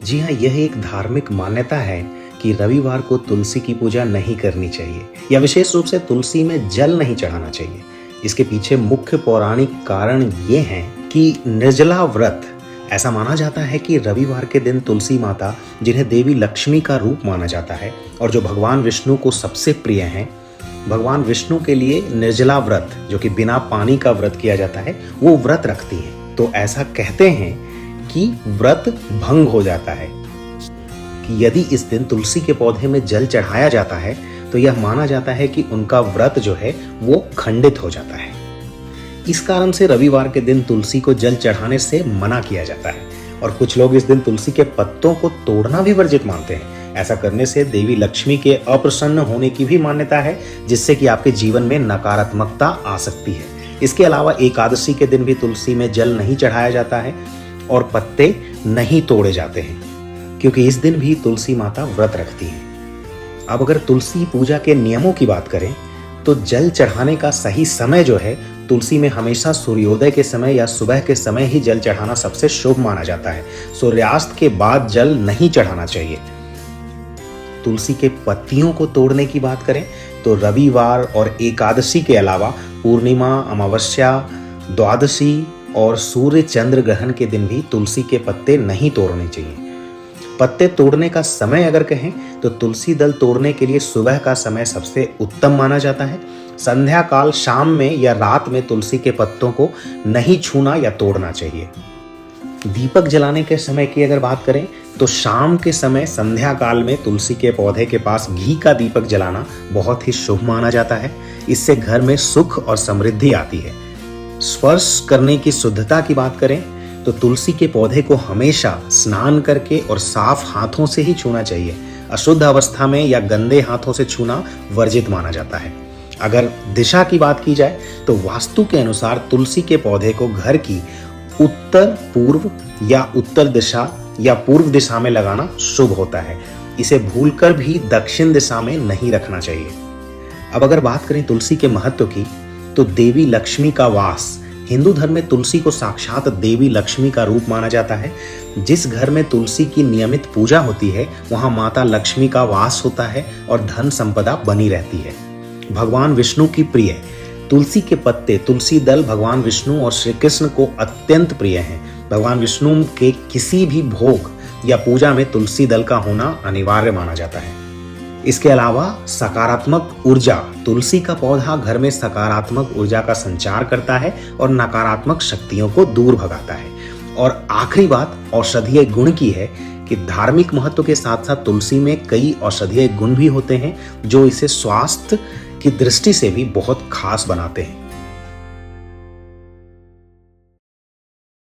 जी हाँ, यह एक धार्मिक मान्यता है कि रविवार को तुलसी की पूजा नहीं करनी चाहिए या विशेष रूप से तुलसी में जल नहीं चढ़ाना चाहिए। इसके पीछे मुख्य पौराणिक कारण ये हैं कि निर्जला व्रत। ऐसा माना जाता है कि रविवार के दिन तुलसी माता, जिन्हें देवी लक्ष्मी का रूप माना जाता है और जो भगवान विष्णु को सबसे प्रिय हैं, भगवान विष्णु के लिए निर्जला व्रत, जो कि बिना पानी का व्रत किया जाता है, वो व्रत रखती हैं। तो ऐसा कहते हैं कि व्रत भंग हो जाता है कि यदि इस दिन तुलसी के पौधे में जल चढ़ाया जाता है तो यह माना जाता है कि उनका व्रत जो है वो खंडित हो जाता है। इस कारण से रविवार के दिन तुलसी को जल चढ़ाने से मना किया जाता है और कुछ लोग इस दिन तुलसी के पत्तों को तोड़ना भी वर्जित मानते हैं। ऐसा करने से देवी लक्ष्मी के अप्रसन्न होने की भी मान्यता है, जिससे कि आपके जीवन में नकारात्मकता आ सकती है। इसके अलावा एकादशी के दिन भी तुलसी में जल नहीं चढ़ाया जाता है और पत्ते नहीं तोड़े जाते हैं, क्योंकि इस दिन भी तुलसी माता व्रत रखती है। अब अगर तुलसी पूजा के नियमों की बात करें तो जल चढ़ाने का सही समय जो है, तुलसी में हमेशा सूर्योदय के समय या सुबह के समय ही जल चढ़ाना सबसे शुभ माना जाता है। सूर्यास्त के बाद जल नहीं चढ़ाना चाहिए। तुलसी के पत्तियों को तोड़ने की बात करें तो रविवार और एकादशी के अलावा पूर्णिमा, अमावस्या, द्वादशी और सूर्य चंद्र ग्रहण के दिन भी तुलसी के पत्ते नहीं तोड़ने चाहिए। पत्ते तोड़ने का समय अगर कहें तो तुलसी दल तोड़ने के लिए सुबह का समय सबसे उत्तम माना जाता है। संध्या काल, शाम में या रात में तुलसी के पत्तों को नहीं छूना या तोड़ना चाहिए। दीपक जलाने के समय की अगर बात करें तो शाम के समय संध्या काल में तुलसी के पौधे के पास घी का दीपक जलाना बहुत ही शुभ माना जाता है। इससे घर में सुख और समृद्धि आती है। स्पर्श करने की शुद्धता की बात करें तो तुलसी के पौधे को हमेशा स्नान करके और साफ हाथों से ही छूना चाहिए। अशुद्ध अवस्था में या गंदे हाथों से छूना वर्जित माना जाता है। अगर दिशा की बात की जाए तो वास्तु के अनुसार तुलसी के पौधे को घर की उत्तर पूर्व या उत्तर दिशा या पूर्व दिशा में लगाना शुभ होता है। इसे भूलकर भी दक्षिण दिशा में नहीं रखना चाहिए। अब अगर बात करें तुलसी के महत्व की तो देवी लक्ष्मी का वास। हिंदू धर्म में तुलसी को साक्षात देवी लक्ष्मी का रूप माना जाता है। जिस घर में तुलसी की नियमित पूजा होती है वहां माता लक्ष्मी का वास होता है और धन संपदा बनी रहती है। भगवान विष्णु की प्रिय तुलसी के पत्ते, तुलसी दल भगवान विष्णु और श्री कृष्ण को अत्यंत प्रिय हैं। भगवान विष्णु के किसी भी भोग या पूजा में तुलसी दल का होना अनिवार्य माना जाता है। इसके अलावा सकारात्मक ऊर्जा, तुलसी का पौधा घर में सकारात्मक ऊर्जा का संचार करता है और नकारात्मक शक्तियों को दूर भगाता है। और आखिरी बात औषधीय गुण की है कि धार्मिक महत्व के साथ साथ तुलसी में कई औषधीय गुण भी होते हैं जो इसे स्वास्थ्य की दृष्टि से भी बहुत खास बनाते हैं।